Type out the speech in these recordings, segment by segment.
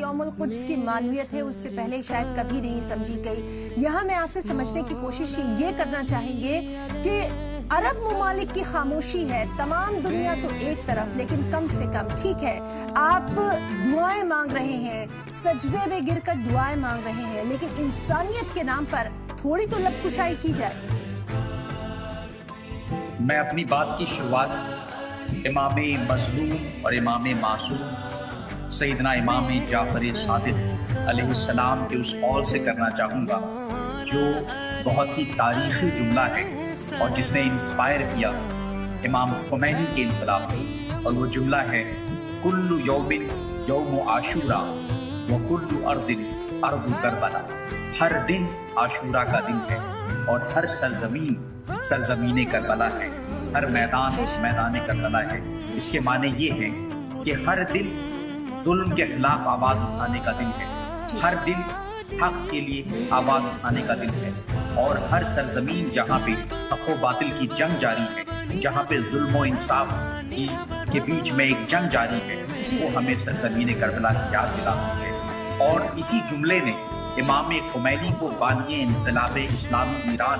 یوم القدس کی معنویت ہے اس سے پہلے شاید کبھی نہیں سمجھی گئی۔ یہاں میں آپ سے سمجھنے کی کوشش یہ کرنا چاہیں گے کہ عرب ممالک کی خاموشی ہے، تمام دنیا تو ایک طرف، لیکن کم سے کم ٹھیک ہے آپ دعائیں مانگ رہے ہیں، سجدے میں گر کر دعائیں مانگ رہے ہیں، لیکن انسانیت کے نام پر تھوڑی تو لب کشائی کی جائے۔ میں اپنی بات کی شروعات امام مظلوم اور امام معصوم سیدنا امام جعفر صادق علیہ السلام کے اس قول سے کرنا چاہوں گا جو بہت ہی تاریخی جملہ ہے اور جس نے انسپائر کیا امام خمینی کے انقلاب کو، اور وہ جملہ ہے کل یوم یوم عاشورا وکل ارض ارض کربلا۔ ہر دن عاشورہ کا دن ہے اور ہر سرزمین سرزمین کربلا ہے، ہر میدان میدان کربلا ہے۔ اس کے معنی یہ ہے کہ ہر دن ظلم کے خلاف آواز اٹھانے کا دن ہے، ہر دن حق کے لیے آواز اٹھانے کا دن ہے، اور ہر سرزمین جہاں پہ حق و باطل کی جنگ جاری ہے، جہاں پہ ظلم و انصاف کے بیچ میں ایک جنگ جاری ہے، وہ ہمیں سرزمین کربلا کی یاد دلاتی ہے۔ اور اسی جملے نے امام خمینی کو بانی انقلاب اسلامی Iran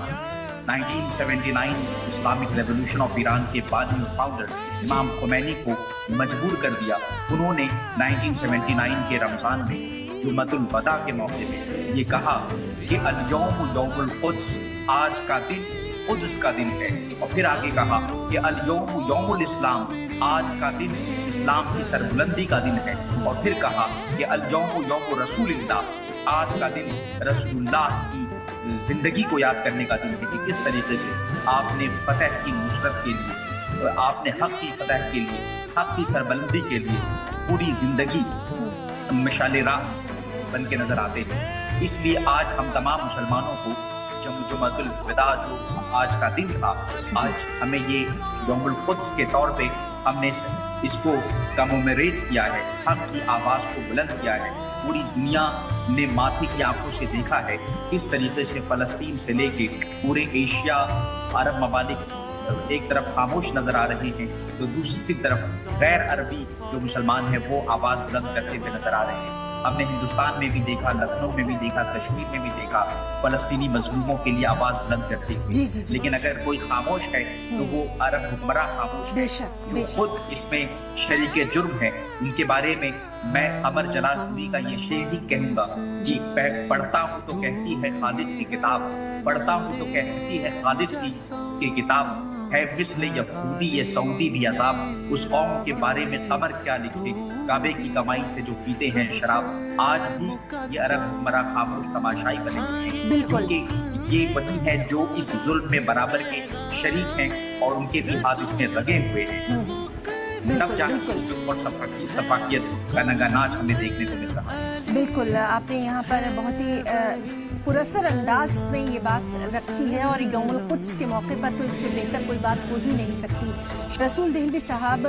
1979 Islamic revolution of Iran کے بانی فاؤنڈر امام خمینی کو مجبور کر دیا۔ انہوں نے 1979 کے رمضان میں جمعۃ الوداع کے موقع میں یہ کہا کہ الیوم یوم القدس، آج کا دن قدس کا دن ہے، اور پھر آگے کہا کہ الیوم یوم الاسلام، آج کا دن اسلام کی سربلندی کا دن ہے، اور پھر کہا کہ الیوم یوم رسول اللہ، آج کا دن رسول اللہ کی زندگی کو یاد کرنے کا دن ہے کہ کس طریقے سے آپ نے فتح کی نصرت کے لیے، آپ نے حق کی فتح کے لیے، حق کی سربلندی کے لیے پوری زندگی مشعل راہ بن کے نظر آتے ہیں۔ اس لیے آج ہم تمام مسلمانوں کو جمعۃ الوداع جو آج کا دن تھا، آج ہمیں یہ یوم القدس کے طور پہ ہم نے اس کو کمیموریٹ کیا ہے، حق کی آواز کو بلند کیا ہے۔ پوری دنیا نے ماتھے کی آنکھوں سے دیکھا ہے کس طریقے سے فلسطین سے لے کے پورے ایشیا، عرب ممالک ایک طرف خاموش نظر آ رہے ہیں تو دوسری طرف غیر عربی جو مسلمان ہیں وہ آواز بلند کرتے ہوئے نظر آ رہے ہیں۔ ہم نے ہندوستان میں بھی دیکھا، لکھنؤ میں بھی دیکھا، کشمیر میں بھی دیکھا فلسطینی مظلوموں کے لیے آواز بلند کرتے ہوئے۔ لیکن اگر کوئی خاموش ہے تو وہ عرب حکمراں خاموش ہے جو خود اس میں شریک جرم ہے۔ ان کے بارے میں میں قمر جلال پوری کا یہ شعر ہی کہوں گا کہ پڑھتا ہوں تو کہتی ہے خالد کی کتاب، پڑھتا ہوں تو کہتی ہے خالد کی کتاب، ہے مثل یہودی یہ سعودی بھی عذاب، اس قوم کے بارے میں قمر کیا لکھے، کعبے کی کمائی سے جو پیتے ہیں شراب۔ آج بھی یہ عرب حکمراں خاموش تماشائی بنے ہوئے ہیں، کیونکہ یہ وہی ہے جو اس ظلم میں برابر کے شریک ہیں اور ان کے بھی ہاتھ اس میں لگے ہوئے ہیں۔ تب جا کے اور صفاقیت کا ننگا ناچ ہمیں دیکھنے کو مل رہا ہے۔ بالکل، آپ نے یہاں پر بہت ہی پراسر انداز میں یہ بات رکھی ہے، اور یوم القدس کے موقع پر تو اس سے بہتر کوئی بات ہو ہی نہیں سکتی۔ رسول دہلوی صاحب،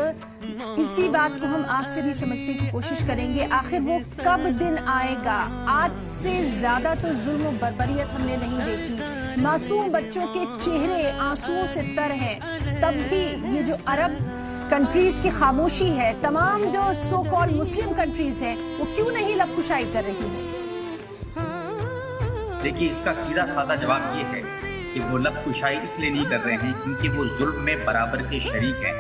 اسی بات کو ہم آپ سے بھی سمجھنے کی کوشش کریں گے، آخر وہ کب دن آئے گا؟ آج سے زیادہ تو ظلم و بربریت ہم نے نہیں دیکھی، معصوم بچوں کے چہرے آنسوؤں سے تر ہیں، تب بھی یہ جو عرب کنٹریز کی خاموشی ہے، تمام جو سو کال مسلم کنٹریز ہیں، وہ کیوں نہیں لب کشائی کر رہی ہیں؟ دیکھیے، اس کا سیدھا سادہ جواب یہ ہے کہ وہ لب کشائی اس لیے نہیں کر رہے ہیں کیونکہ وہ ظلم میں برابر کے شریک ہیں۔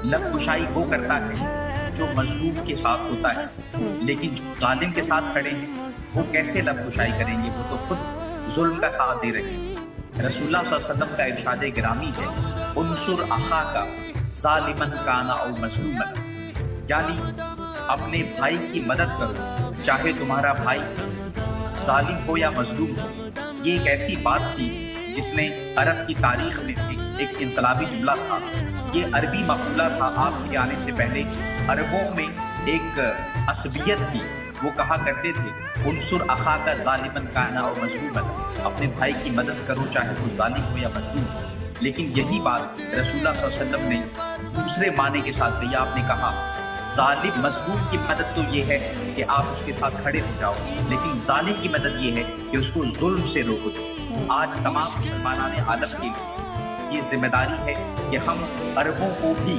لب کشائی وہ کرتا ہے جو مظلوم کے ساتھ ہوتا ہے، لیکن جو ظالم کے ساتھ کھڑے ہیں وہ کیسے لب کشائی کریں گے؟ وہ تو خود ظلم کا ساتھ دے رہے ہیں۔ رسول اللہ صلی اللہ علیہ وسلم کا ارشاد گرامی ہے، انصر اخاک ظالمن کان او مظلومن، یعنی اپنے بھائی کی مدد کرو چاہے تمہارا بھائی ظالم ہو یا مظلوم ہو۔ یہ ایک ایسی بات تھی جس نے عرب کی تاریخ میں بھی ایک انقلابی جملہ تھا، یہ عربی مقولہ تھا۔ آپ کے آنے سے پہلے عربوں میں ایک عصبیت تھی، وہ کہا کرتے تھے انصر اخاک ظالمن کان او مظلومن، اپنے بھائی کی مدد کرو چاہے وہ ظالم ہو یا مظلوم ہو۔ لیکن یہی بات رسول اللہ صلی اللہ علیہ وسلم نے دوسرے معنی کے ساتھ کہی۔ آپ نے کہا ظالم مظلوم کی مدد تو یہ ہے کہ آپ اس کے ساتھ کھڑے ہو جاؤ، لیکن ظالم کی مدد یہ ہے کہ اس کو ظلم سے روکو۔ آج تمام مسلمانان عالم کے لیے یہ ذمہ داری ہے کہ ہم عربوں کو بھی